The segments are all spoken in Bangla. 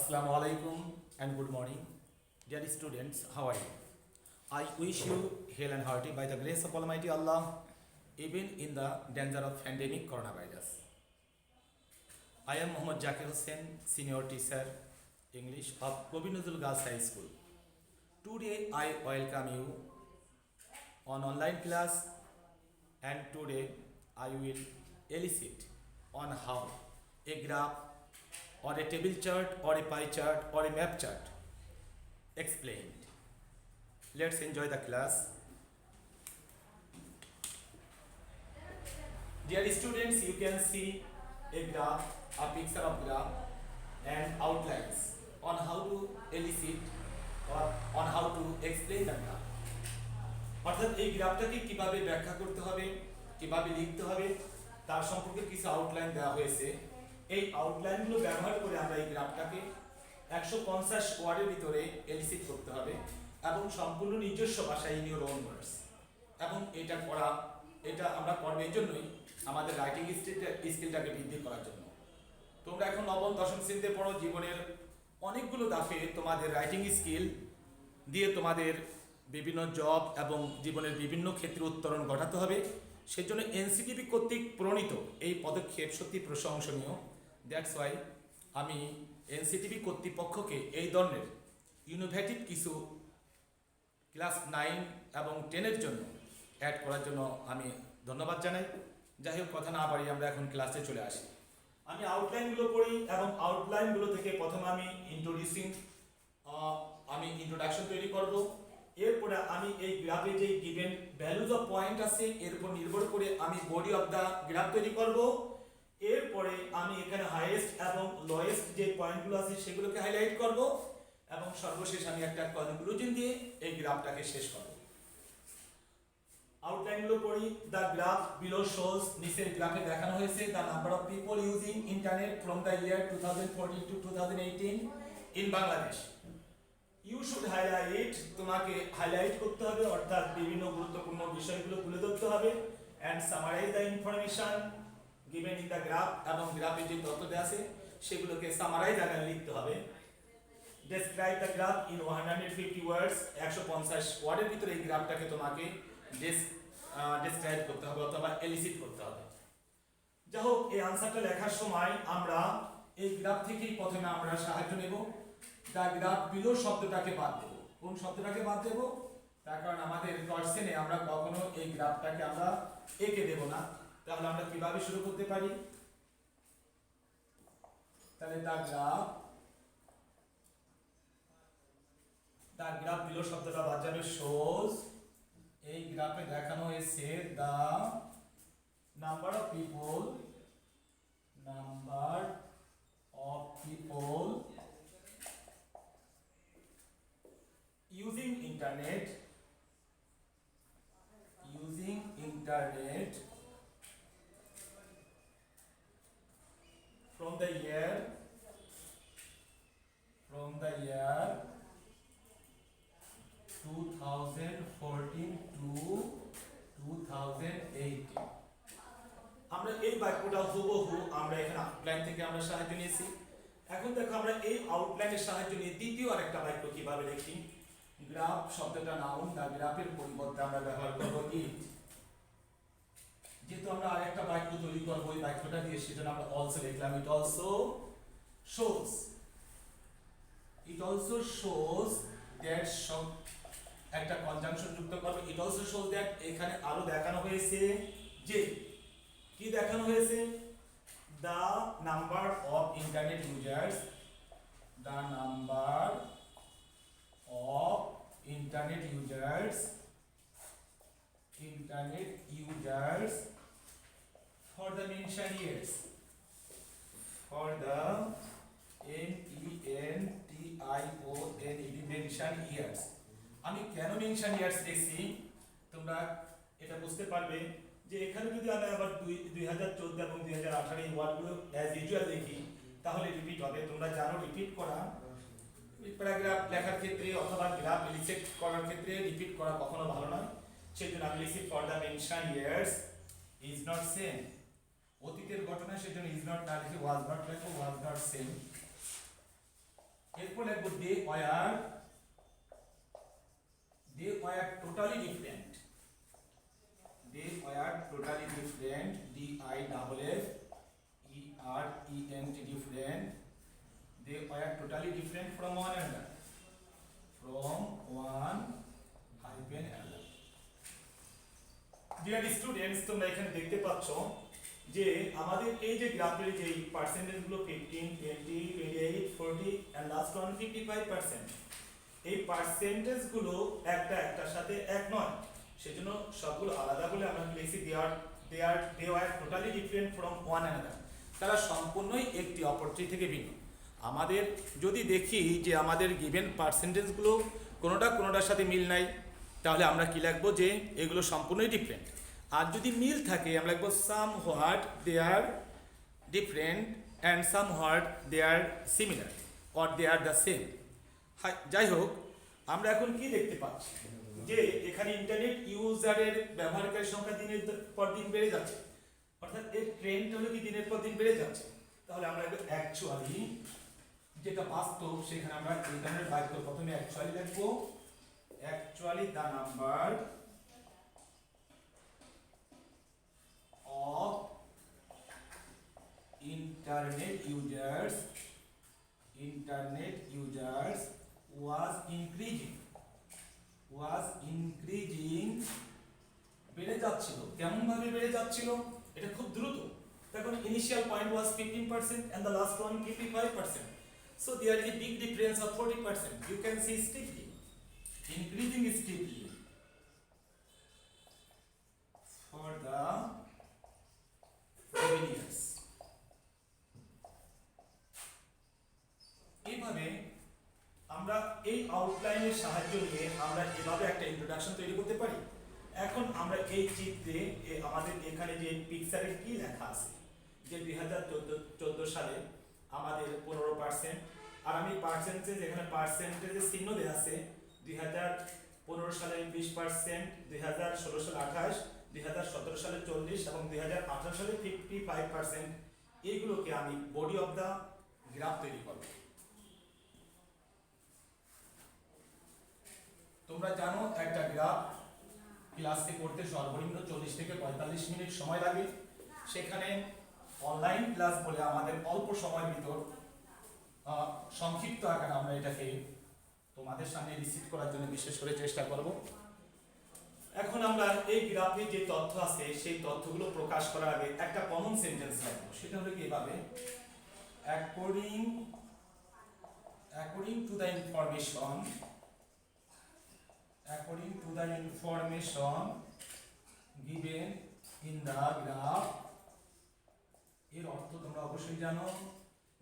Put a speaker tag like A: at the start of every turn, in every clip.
A: Assalamu alaikum and good morning. Dear students, how are you? I wish you health and hearty by the grace of Almighty Allah, even in the danger of pandemic coronavirus. I am Muhammad Zakir Hussain, Senior Teacher, English of Govind Nazrul Girls High School. Today I welcome you on online class, and today I will elicit on how a graph or a table chart or a pie chart or a map chart explained. Let's enjoy the class. Dear students, you can see a graph, a picture of graph and outlines on how to elicit or on how to explain the graph. অর্থাৎ এই গ্রাফটাকে কিভাবে ব্যাখ্যা করতে হবে, কিভাবে লিখতে হবে তার সম্পর্কে কিছু আউটলাইন দেওয়া হয়েছে। এই আউটলাইনগুলো ব্যবহার করে আমরা এই গ্রাফটাকে 150 ওয়ার্ডের ভিতরে এলিসিট করতে হবে এবং সম্পূর্ণ নিজস্ব ভাষায় ইন ইওর ওন ওয়ার্ডস। এবং এটা আমরা করব এই জন্যই আমাদের রাইটিং স্কিলটাকে বৃদ্ধি করার জন্য। তোমরা এখন নবম দশম শ্রেণীতে পড়ো, জীবনের অনেকগুলো ধাপে তোমাদের রাইটিং স্কিল দিয়ে তোমাদের বিভিন্ন জব এবং জীবনের বিভিন্ন ক্ষেত্রে উত্তরণ ঘটাতে হবে। সেজন্য এনসিটিভি কর্তৃক প্রণীত এই পদক্ষেপ সত্যি প্রশংসনীয়। দ্যাটস ওয়াই আমি এনসিটিভি কর্তৃপক্ষকে এই ধরনের ইনোভেটিভ কিছু ক্লাস 9 এবং 10-এর জন্য অ্যাড করার জন্য আমি ধন্যবাদ জানাই। যাই হোক, কথা না বাড়িয়ে আমরা এখন ক্লাসে চলে আসি। আমি আউটলাইনগুলো পড়ি এবং আউটলাইনগুলো থেকে প্রথমে আমি ইন্ট্রোডাকশন তৈরি করব। এরপরে আমি এই গ্রাফে যে গিভেন ভ্যালুজ অফ পয়েন্ট আছে এর উপর নির্ভর করে আমি বডি অফ দা গ্রাফ তৈরি করব। এরপরে আমি এখানে হাইয়েস্ট এবং লোয়েস্ট যে পয়েন্টগুলো আছে সেগুলোকে হাইলাইট করব এবং সর্বশেষ আমি একটা কনক্লুশন দিয়ে এই গ্রাফটাকে শেষ করব। আউটলাইনগুলো পড়ি। দ্য গ্রাফ বিলো শোজ, নিচের গ্রাফে দেখানো হয়েছে the number of people using internet from the year 2014 to 2018 in Bangladesh. You should highlight, তোমাকে হাইলাইট করতে হবে, অর্থাৎ বিভিন্ন গুরুত্বপূর্ণ বিষয়গুলো তুলে ধরতে হবে। And summarise the information given in the graph, এবং গ্রাফে যে তথ্য দেওয়া আছে সেগুলোকে সামারাইজ আকারে লিখতে হবে। ডেসক্রাইব দ্য গ্রাফ ইন 150 ওয়ার্ডস, 150 ওয়ার্ডের ভিতরে এই গ্রাফটাকে তোমাকে ডেসক্রাইব করতে হবে অথবা এলিসিট করতে হবে। যাই হোক, এই আনসারটা লেখার সময় আমরা এই গ্রাফ থেকেই প্রথমে আমরা সাহায্য নেব। দ্য গ্রাফ বিলো শব্দটাকে বাদ দেব। কোন শব্দটাকে বাদ দেব? তার কারণ আমাদের কোশ্চেনে আমরা কখনো এই গ্রাফটাকে আমরা এঁকে দেব না। তাহলে আমরা কিভাবে শুরু করতে পারি? তাহলে দ্য গ্রাফ বিলো শব্দটা বাদ যাবে। শোজ, এই গ্রাফে দেখানো হয়েছে the number of people using internet from the year 2014 to 2018। আমরা এই বাক্যটা হুবহু আমরা এখানে আউটলাইন থেকে আমরা সাহায্য নিয়েছি। এখন দেখো আমরা এই আউটলাইনের সাহায্য নিয়ে দ্বিতীয় আরেকটা বাক্য কিভাবে লিখি। গ্রাফ শব্দটা নাউন, দা গ্রাফের পরিবর্তে আমরা ব্যবহার করব ইট। যেহেতু আমরা আরেকটা বাক্য তৈরি করব এই বাক্যটা দিয়ে, সেজন্য আমরা অলসো লিখলাম। ইট অলসো শোজ দ্যাট একটা কনজাংশন যুক্ত করব। ইট অলসো শোজ দ্যাট, এখানে আরো দেখানো হয়েছে যে, কি দেখানো হয়েছে? The number of internet users for the mentioned years, mentioned years। আমি কেন মেনশন ইয়ার্স লিখছি তোমরা এটা বুঝতে পারবে যে এখানে যদি আমি আবার 2014 এবং 2018 এই ওয়ার্ডগুলো অ্যাজ ইউজুয়াল লিখি তাহলে রিপিট হবে। তোমরা জানো রিপিট করা প্যারাগ্রাফ লেখার ক্ষেত্রে অথবা গ্রাফ এলিসিট করার ক্ষেত্রে রিপিট করা কখনো ভালো নয়। সেজন্য আমি লিখছি for the mention years is not same. অতীতের ঘটনা, সেজন্য ইজ নট না লিখে ওয়াজ নট লিখো, was not same. they were totally different. They were totally different. different. They were totally different from one another. Dear students, তোমরা এখানে দেখতে পাচ্ছ যে আমাদের এই যে গ্রাফের যে পার্সেন্টেজ গুলো 15, 20, 28, 40 এন্ড লাস্ট ওয়ান 55%, এই পার্সেন্টেজ গুলো একটা একটার সাথে এক নয়, সেজন্য সবগুলো আলাদা বলে আমরা লিখছি they are totally different from one another. তারা সম্পূর্ণই একটি অপরটি থেকে ভিন্ন। আমাদের যদি দেখি যে আমাদের গিভেন পার্সেন্টেজ গুলো কোনোটার সাথে মিল নাই, তাহলে আমরা কি লিখব যে এগুলো সম্পূর্ণই ডিফারেন্ট। আর যদি মিল থাকে আমরা লিখব somewhat they are different and somewhat they are similar or they are the same. যাই হোক, আমরা এখন কি দেখতে পাচ্ছি যে এখানে ইন্টারনেট ইউজারের ব্যবহারকারীর সংখ্যা দিনের পর দিন বেড়ে যাচ্ছে, অর্থাৎ এর ট্রেন্ড হলো কি দিনের পর দিন বেড়ে যাচ্ছে। তাহলে আমরা অ্যাকচুয়ালি যেটা বাস্তব সেখানে আমরা ইন্টারনেট বাইর করে প্রথমে অ্যাকচুয়ালি লিখবো। Actually the number of internet users was increasing বেড়ে যাচ্ছিল। কেমন ভাবে বেড়ে যাচ্ছিল? এটা খুব দ্রুত। দেখুন initial point was 15% and the last one 55%, so there is a big difference of 40%. You can see steeply increasing steeply for the 7 years. এইভাবে আমরা এই আউটলাইনের সাহায্য নিয়ে আমরা এভাবে একটা ইন্ট্রোডাকশন তৈরি করতে পারি। এখন আমরা এই চিত্রে আমাদের এখানে যে পিকচারে কি লেখা আছে যে 2014 সালে আমাদের 15%, আর আমি পার্সেন্টেজ এখানে পার্সেন্টেজের চিহ্ন দেওয়া আছে। 2015 সালে 20%, 2016 সালে 28, 2017 সালে 40 এবং 2018 সালে 55%। এইগুলোকে আমি বডি অফ দা গ্রাফ তৈরি করব। তোমরা জানো একটা গ্রাফ ক্লাসে করতে সর্বনিম্ন 40 থেকে 45 মিনিট সময় লাগে। সেখানে অনলাইন ক্লাস বলে আমাদের অল্প সময়ের ভিতর সংক্ষিপ্ত আকারে আমরা এটাকে তোমাদের সামনে রিসিভ করার জন্য বিশেষ করে চেষ্টা করব। এখন আমরা এই গ্রাফে যে তথ্য আছে সেই তথ্যগুলো প্রকাশ করার আগে একটা কমন সেন্টেন্স লিখব। সেটা হলো কি এভাবে, according to the information given in the graph, এর অর্থ তোমরা অবশ্যই জানো,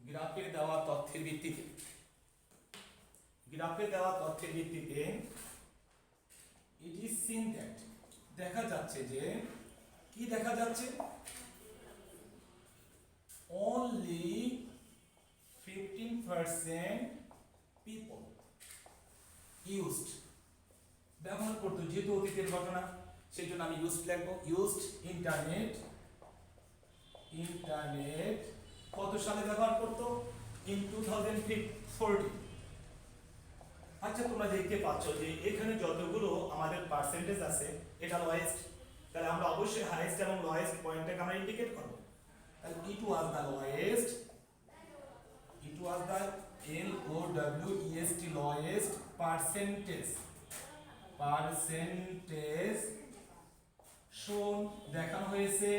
A: গ্রাফে দেওয়া তথ্যের ভিত্তিতে it is seen that, দেখা যাচ্ছে যে কি দেখা যাচ্ছে, only 15% people used, ব্যবহার করতো, যেহেতু অতীতের ঘটনা সেই জন্য আমি ইউজড লিখবো। ইউজড ইন্টারনেট কত সালে ব্যবহার করতো? ইন 2040। আচ্ছা, তোমরা দেখতে পাচ্ছ যে এখানে যতগুলো আমাদের পার্সেন্টেজ আছে এটা লোয়েস্ট, তাহলে আমরা অবশ্যই হাইয়েস্ট এবং লোয়েস্ট পয়েন্টটাকে আমরা ইন্ডিকেট করব। তাহলে it was the lowest, LOWEST lowest percentage shown দেখানো হয়েছে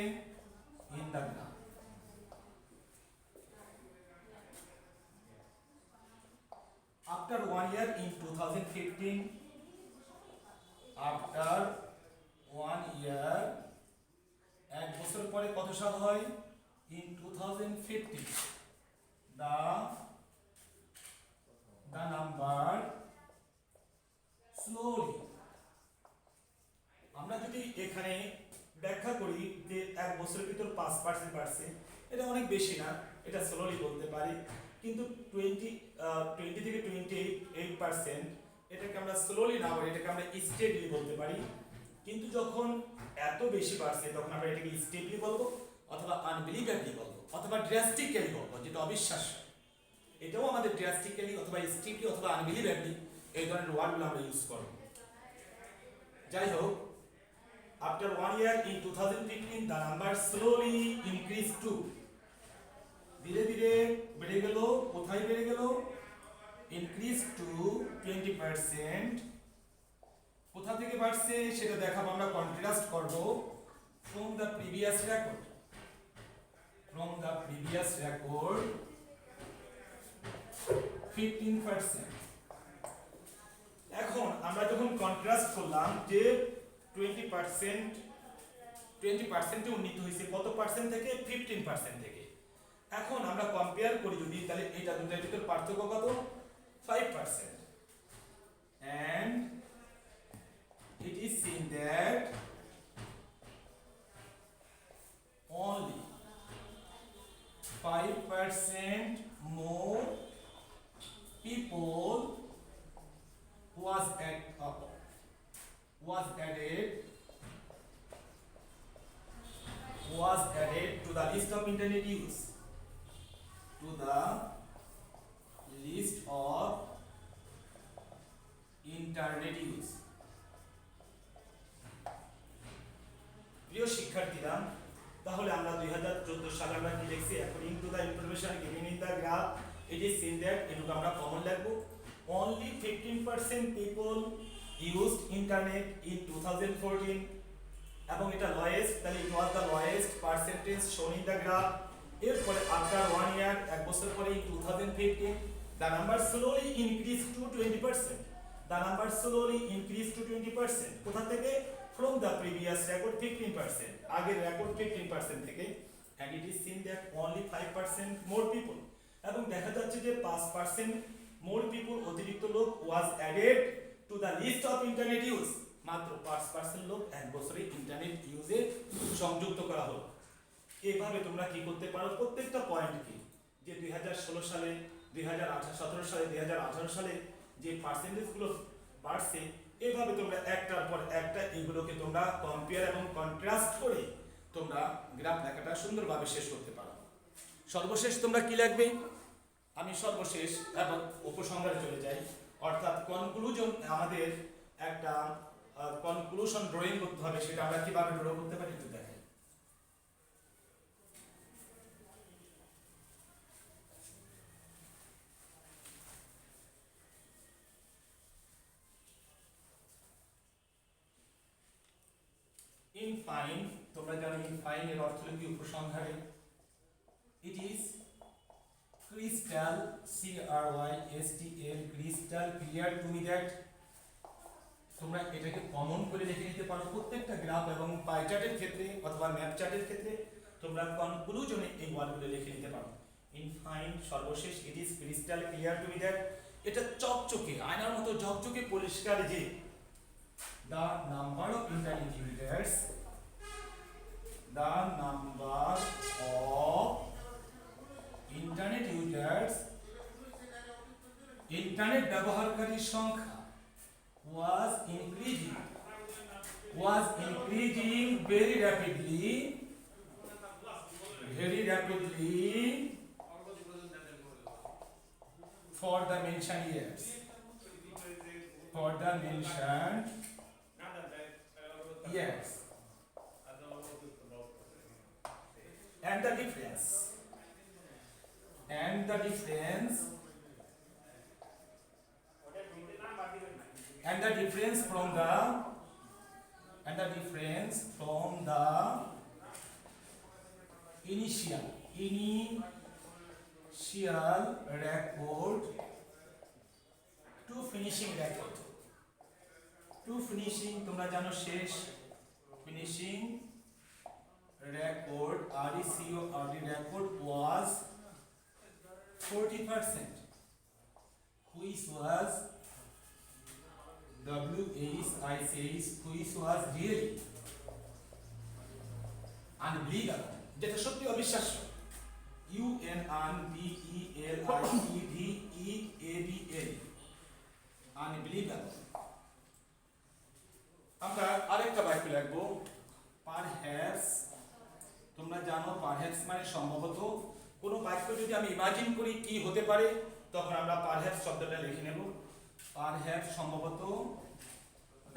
A: in the graph. After 1 year in 2015, এক বছর পরে কত সাল হয়? In 2050, the number slowly, আমরা যদি এখানে ব্যাখ্যা করি যে এক বছরের ভিতর 5% বাড়ছে, এটা অনেক বেশি না, এটা স্লোলি বলতে পারি। কিন্তু 20 থেকে 28%, এটাকে আমরা স্লোলি না বলি, এটাকে আমরা স্টেডলি বলতে পারি। কিন্তু যখন এত বেশি বাড়ছে তখন আমরা এটাকে স্টেডলি বলবো, অথবা আনবিলিভেবলি বলবো, অথবা ড্রাস্টিক্যালি বলবো, যেটা অবিশ্বাস্য। এটাও আমাদের ড্রাস্টিক্যালি অথবা স্ট্রিক্টলি অথবা আনবিলিভেবলি এই ধরনের ওয়ার্ডগুলো আমরা ইউজ করব। যাই হোক, after 1 year in 2015 the number slowly increased to, ধীরে ধীরে বেড়ে গেল, কোথায় বেড়ে গেল, increased to 20%। কোথা থেকে বাড়ছে সেটা দেখাবো, আমরা কন্ট্রাস্ট করব from the previous record, from the previous record 15%। এখন আমরা যখন কন্ট্রাস্ট করলাম যে 20% উন্নীত হয়েছে কত পার্সেন্ট থেকে, 15% থেকে। এখন আমরা কম্পেয়ার করি যদি, তাহলে এটা দুটোর ভিতর পার্থক্য কত, 5%। and it is seen that only 5% more people was added to the list of internet use, to the list of internet use। প্রিয় শিক্ষার্থীরা, তাহলে আমরা 2014 সালে আমরা কি লিখছি, according to the information given in the graph it is seen that, এটুকু আমরা কমন লিখবো, only 15% people used internet in 2014, এবং এটা lowest, তাহলে it was the lowest percentage shown in the graph। এরপরে after 1 year, এক বছর পরে in 2015 the number slowly increased to 20%, the number slowly increased to 20%। কোথা থেকে, from the previous record 15%, আগের রেকর্ড 15% থেকে। and it is seen that only 5% more people, এবং দেখা যাচ্ছে যে 5% more people অতিরিক্ত লোক was added to the list of internet use, মাত্র 5% লোক এক বছরে ইন্টারনেট ইউজে সংযুক্ত করা হলো। এইভাবে তোমরা কি করতে পারো, প্রত্যেকটা পয়েন্টকে যে 2016 সালে, 2017 সালে, 2018 সালে যে পার্সেন্টেজগুলো বাড়ছে, এইভাবে তোমরা একটার পর একটা এগুলোকে তোমরা কম্পেয়ার এবং কন্ট্রাস্ট করে তোমরা গ্রাফ লেখাটা সুন্দরভাবে শেষ করতে পারো। সর্বশেষ তোমরা কি লিখবে, আমি সর্বশেষ এবং উপসংহারে চলে যাই, অর্থাৎ কনক্লুশন। আমাদের একটা কনক্লুশন ড্রয়িং করতে হবে, সেটা আমরা কিভাবে ড্র করতে পারি একটু দেখাই। ইন ফাইন, তোমরা জানো ইন ফাইন এর অর্থ কি, উপসংহারে। It is crystal, crystal, crystal clear to me that, তোমরা এটাকে কমন করে লিখে নিতে পারো প্রত্যেকটা গ্রাফ এবং পাই চার্টের ক্ষেত্রে অথবা ম্যাপ চার্টের ক্ষেত্রে তোমরা কনক্লুশনে এই ওয়ার্ডগুলো লিখে নিতে পারো। ইন ফাইন, সর্বশেষ, it is crystal clear to me that, এটা চকচকে আয়নার মতো ঝকঝকে পরিষ্কার যে the number of internet users, the number of internet users, internet ব্যবহারকারীর সংখ্যা was increasing very rapidly for the mentioned years, yes, and the difference from the initial record to finishing record, তোমরা জানো শেষ, finishing record, record was 40%, which was which was really unbelievable, যেটা সত্যি অবিশ্বাস্য। unbelievable, unbelievable। আমরা আরেকটা বাক্য লিখবো, পারহ্যাপস। তোমরা জানো পারহ্যাপস মানে সম্ভবত। কোনো বাক্য যদি আমি ইমাজিন করি কি হতে পারে, তখন আমরা পারহ্যাপস শব্দটা লিখে নেব। পারহ্যাপস সম্ভবত,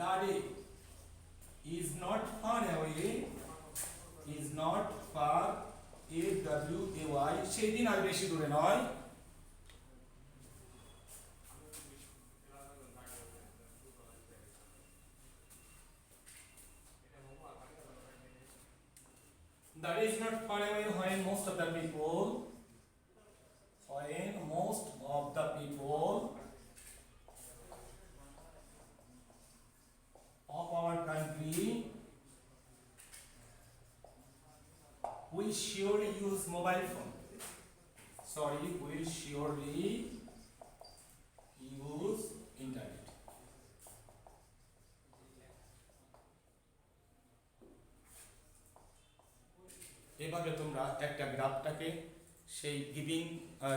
A: দাঁড়ে is not far away, is not far, away, সেই দিন আর বেশি দূরে নয়। That is not far away when most of the people of our country will surely use mobile phone. Sorry, will surely use internet. এভাবে তোমরা একটা গ্রাফটাকে সেই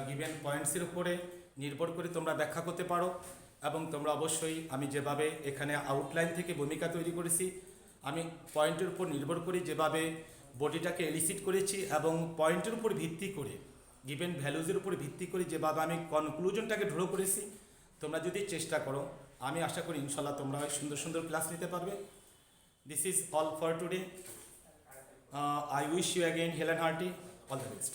A: গিভেন পয়েন্টসের উপরে নির্ভর করে তোমরা ব্যাখ্যা করতে পারো। এবং তোমরা অবশ্যই আমি যেভাবে এখানে আউটলাইন থেকে ভূমিকা তৈরি করেছি, আমি পয়েন্টের উপর নির্ভর করে যেভাবে বডিটাকে এলিসিট করেছি এবং পয়েন্টের উপর ভিত্তি করে গিভেন ভ্যালুজের উপর ভিত্তি করে যেভাবে আমি কনক্লুশনটাকে ড্র করেছি, তোমরা যদি চেষ্টা করো, আমি আশা করি ইনশাল্লাহ তোমরা সুন্দর সুন্দর ক্লাস নিতে পারবে। This is all for today. I wish you again, Helen Harty, all the best.